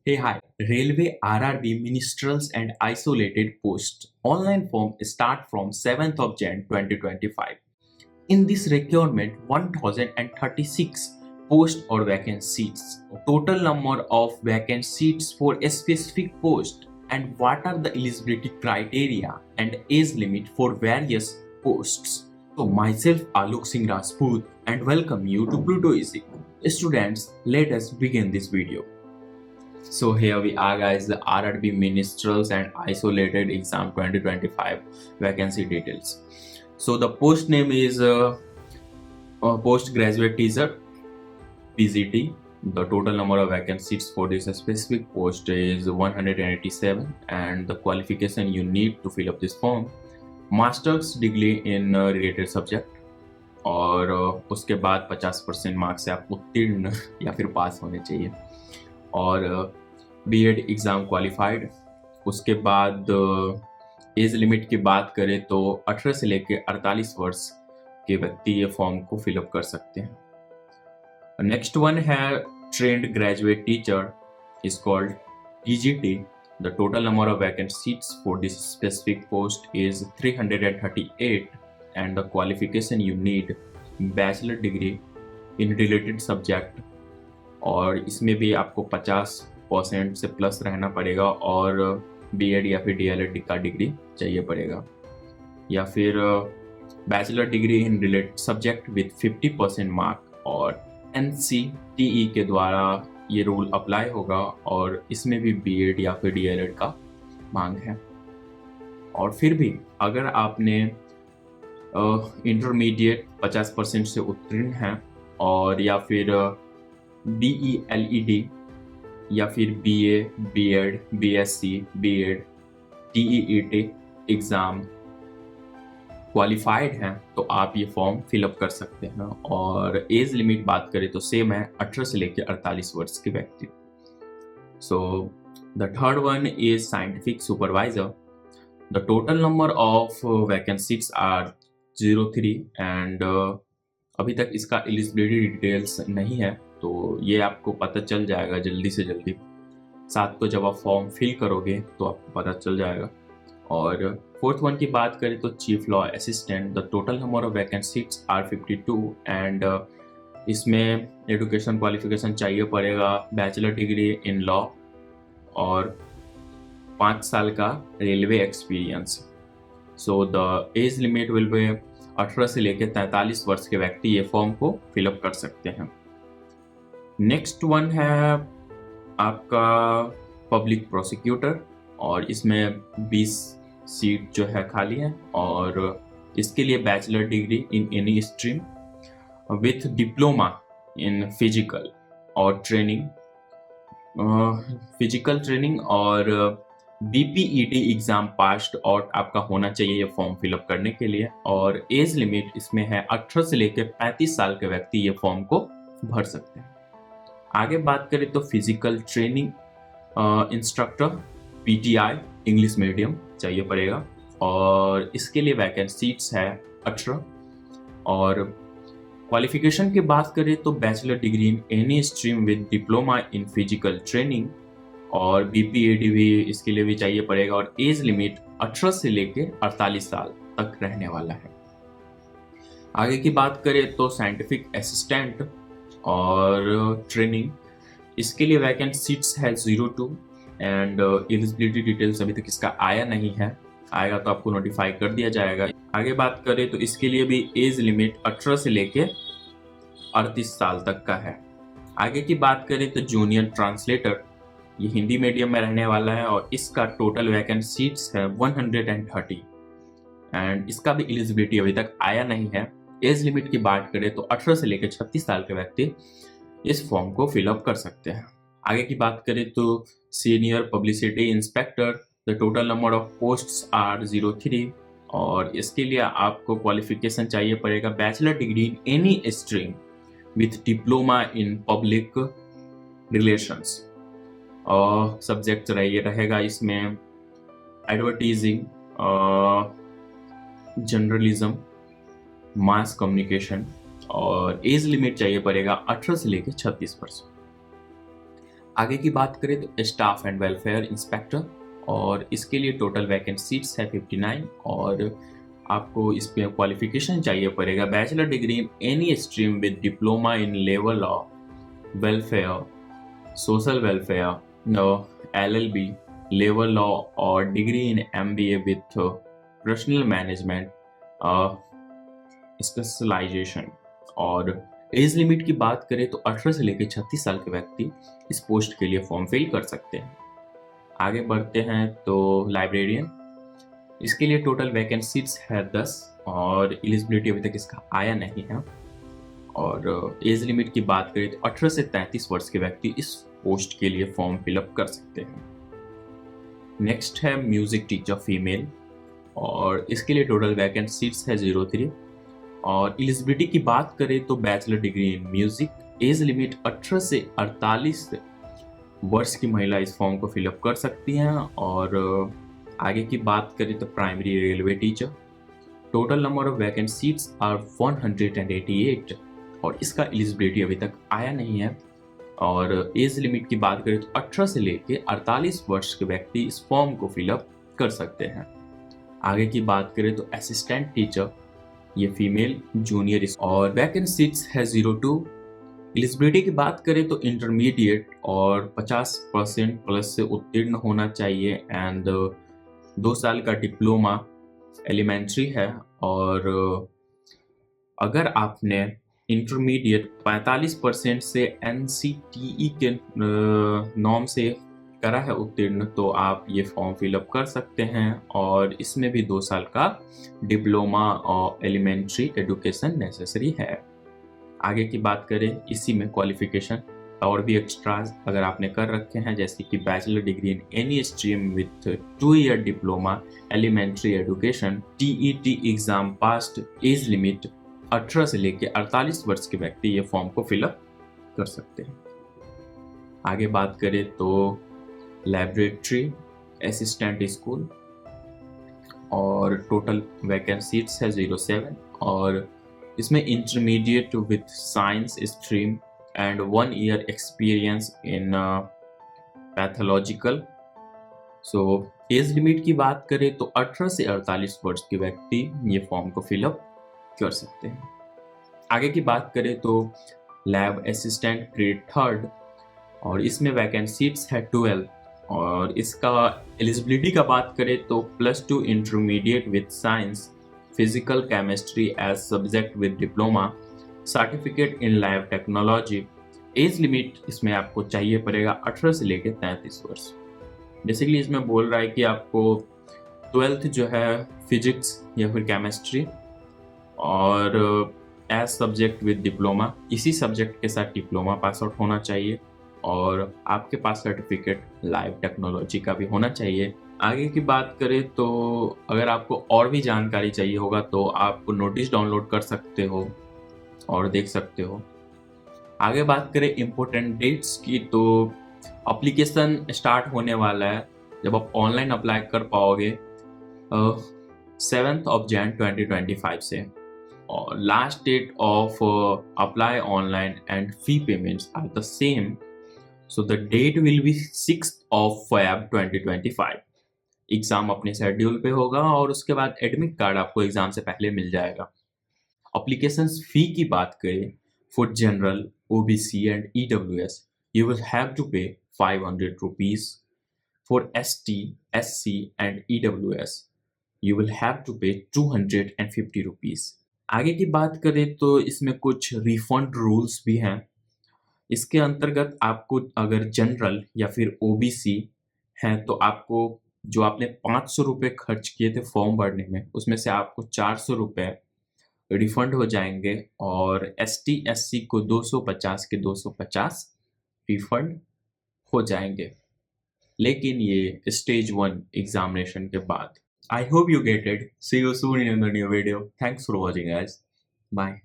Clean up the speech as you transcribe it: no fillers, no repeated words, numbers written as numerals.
Hey, hi. Railway RRB Ministerials and Isolated Posts. Online form start from 7th of Jan 2025. In this requirement, 1036 post or vacant seats. Total number of vacant seats for a specific post and what are the eligibility criteria and age limit for various posts. So myself Alok Singh Rajput and welcome you to Pluto Easy. Students, let us begin this video. So here we are guys, the RRB Ministerials and Isolated Exam 2025 vacancy details. So the post name is Postgraduate Teacher PGT. The total number of vacant seats for this specific post is 187 and the qualification you need to fill up this form, master's degree in related subject और उसके बाद 50% marks से आप उत्तीर्ण या फिर पास होने चाहिए और बीएड एग्ज़ाम क्वालिफाइड। उसके बाद एज लिमिट की बात करें तो 18 से लेकर 48 वर्ष के व्यक्ति ये फॉर्म को फिलअप कर सकते हैं। नेक्स्ट वन है trained graduate teacher is called TGT. The total number of vacant seats for this specific post is 338 and the qualification you need bachelor degree in related subject और इसमें भी आपको 50% से प्लस रहना पड़ेगा और बीएड या फिर डीएलएड का डिग्री चाहिए पड़ेगा या फिर bachelor degree in related subject with 50% mark और एनसीटीई के द्वारा ये रूल अप्लाई होगा और इसमें भी बीएड या फिर डीएलएड का मांग है। और फिर भी अगर आपने इंटरमीडिएट 50% से उत्तीर्ण हैं और या फिर DELED या फिर BA, BEd, BSc, BEd, TEET exam qualified हैं तो आप ये फॉर्म फिलअप कर सकते हैं। और एज लिमिट बात करें तो सेम है, 18 से लेकर 48 वर्ष के व्यक्ति। So the third one is scientific supervisor. The total number of vacancies are 03 and अभी तक इसका एलिजिबिलिटी डिटेल्स नहीं है तो ये आपको पता चल जाएगा जल्दी से जल्दी। साथ को जब आप फॉर्म फिल करोगे तो आपको पता चल जाएगा। और फोर्थ वन की बात करें तो chief law assistant. The total number of vacant seats are 52 and इसमें एजुकेशन क्वालिफिकेशन चाहिए पड़ेगा बैचलर डिग्री इन लॉ और 5 साल का railway experience. So the age limit will be 18 से लेकर 43 वर्ष के व्यक्ति ये फॉर्म को फिलअप कर सकते हैं। नेक्स्ट वन है आपका पब्लिक प्रोसिक्यूटर और इसमें 20 सीट जो है खाली है और इसके लिए bachelor degree in any stream with diploma in physical और ट्रेनिंग और BPET एग्ज़ाम पास्ड आउट आपका होना चाहिए ये फॉर्म फिलअप करने के लिए। और एज लिमिट इसमें है 18 से लेकर 35 साल के व्यक्ति ये फॉर्म को भर सकते हैं। आगे बात करें तो physical training instructor PTI English medium चाहिए पड़ेगा और इसके लिए वैकेंट सीट्स है 18। और क्वालिफिकेशन की बात करें तो bachelor degree in any stream with diploma in physical training और BPET भी इसके लिए भी चाहिए पड़ेगा और एज लिमिट 18 से लेकर 48 साल तक रहने वाला है। आगे की बात करें तो साइंटिफिक असिस्टेंट और ट्रेनिंग, इसके लिए वैकेंट सीट्स है 02 एंड एलिजिबिलिटी डिटेल्स अभी तक इसका आया नहीं है, आएगा तो आपको नोटिफाई कर दिया जाएगा। आगे बात करें तो इसके लिए भी एज लिमिट 18 से लेके 38 साल तक का है। आगे की बात करें तो जूनियर ट्रांसलेटर, ये हिंदी मीडियम में रहने वाला है और इसका टोटल वैकेंट सीट्स है 130 एंड इसका भी एलिजिबिलिटी अभी तक आया नहीं है। एज लिमिट की बात करें तो 18 से लेकर 36 साल के व्यक्ति इस फॉर्म को फिलअप कर सकते हैं। आगे की बात करें तो senior publicity inspector, the total number of posts are 03 और इसके लिए आपको क्वालिफिकेशन चाहिए पड़ेगा bachelor degree in any stream with diploma in public relations और सब्जेक्ट रहेगा इसमें एडवर्टीजिंग, जर्नलिज्म, मास कम्युनिकेशन और एज लिमिट चाहिए पड़ेगा 18 से लेकर 36 वर्ष। आगे की बात करें तो स्टाफ एंड वेलफेयर इंस्पेक्टर, और इसके लिए टोटल वैकेंट सीट्स है 59, और आपको इस पे क्वालिफिकेशन चाहिए पड़ेगा bachelor degree in any stream with diploma in labour law, welfare, social welfare, LLB, labour law, और degree in MBA with personnel management specialisation. और एज लिमिट की बात करें तो 18 से लेकर 36 साल के व्यक्ति इस पोस्ट के लिए फॉर्म फिल कर सकते हैं। आगे बढ़ते हैं तो लाइब्रेरियन, इसके लिए टोटल वैकेंट सीट्स है 10, और एलिजिबिलिटी अभी तक इसका आया नहीं है। और एज लिमिट की बात करें तो 18 से 33 वर्ष के व्यक्ति इस पोस्ट के लिए फॉर्म फिलअप कर सकते हैं। नेक्स्ट है म्यूजिक टीचर फीमेल, और इसके लिए टोटल वैकेंट सीट्स है 03, और एलिजिबिलिटी की बात करें तो bachelor degree in music, as limit 18 से 48 वर्ष की महिला इस फॉर्म को फिलअप कर सकती हैं। और आगे की बात करें तो primary railway teacher, total number of vacant seats are 188, और इसका एलिजिबिलिटी अभी तक आया नहीं है। और एज लिमिट की बात करें तो 18 से लेकर 48 वर्ष के व्यक्ति इस फॉर्म को फिलअप कर सकते हैं। आगे की बात करें तो असिस्टेंट टीचर, ये फीमेल जूनियर, और वैकेंट सीट्स है 02। एलिजिबिलिटी की बात करें तो इंटरमीडिएट और 50% प्लस से उत्तीर्ण होना चाहिए, एंड 2 साल का डिप्लोमा एलिमेंट्री है। और अगर आपने इंटरमीडिएट 45% से NCTE के नॉर्म से करा है उत्तीर्ण, तो आप ये फॉर्म फिलअप कर सकते हैं, और इसमें भी 2 साल का डिप्लोमा और एलिमेंट्री एजुकेशन नेसेसरी है। आगे की बात करें इसी में क्वालिफिकेशन और भी एक्स्ट्राज अगर आपने कर रखे हैं, जैसे कि bachelor degree in any stream with 2 year diploma elementary education, TET exam passed, age limit 18 से लेकर 48 वर्ष के व्यक्ति ये फॉर्म को फिलअप कर सकते हैं। आगे बात करें तो लैबोरेटरी असिस्टेंट स्कूल, और टोटल वैकेंट सीट्स है 07, और इसमें intermediate with science stream and 1 year experience in pathological. So as limit की बात करें तो 18 से 48 वर्ष के व्यक्ति ये फॉर्म को फिलअप कर सकते हैं। आगे की बात करें तो लैब असिस्टेंट ग्रेड 3, और इसमें वैकेंट सीट्स है 12, और इसका एलिजिबिलिटी का बात करें तो +2 intermediate with science physical chemistry as subject with diploma, certificate in lab technology. Age limit इसमें आपको चाहिए पड़ेगा 18 से लेकर 33 वर्ष। बेसिकली इसमें बोल रहा है कि आपको 12th जो है फिजिक्स या फिर केमिस्ट्री और एज सब्जेक्ट विद डिप्लोमा, इसी सब्जेक्ट के साथ डिप्लोमा पास आउट होना चाहिए, और आपके पास सर्टिफिकेट लाइव टेक्नोलॉजी का भी होना चाहिए। आगे की बात करें तो अगर आपको और भी जानकारी चाहिए होगा तो आप नोटिस डाउनलोड कर सकते हो और देख सकते हो। आगे बात करें इम्पोर्टेंट डेट्स की, तो एप्लीकेशन स्टार्ट होने वाला है जब आप ऑनलाइन अप्लाई कर पाओगे 7th of Jan 2025 से, और last date of apply online and fee payments are the same, so the date will be 6th of Feb 2025। Exam अपने शेड्यूल पे होगा, और उसके बाद एडमिट कार्ड आपको एग्जाम से पहले मिल जाएगा। एप्लीकेशन फी की बात करें, for general, OBC and EWS you will have to pay 500 rupees. For ST, SC and EWS you will have to pay 250 rupees. आगे की बात करें तो इसमें कुछ रिफंड रूल्स भी हैं। इसके अंतर्गत आपको अगर जनरल या फिर OBC हैं तो आपको जो आपने 500 रुपये खर्च किए थे फॉर्म भरने में, उसमें से आपको 400 रुपये रिफंड हो जाएंगे, और ST SC को 250 के 250 रिफंड हो जाएंगे, लेकिन ये स्टेज 1 एग्जामिनेशन के बाद। I hope you get it. See you soon in the new video. Thanks for watching guys. Bye.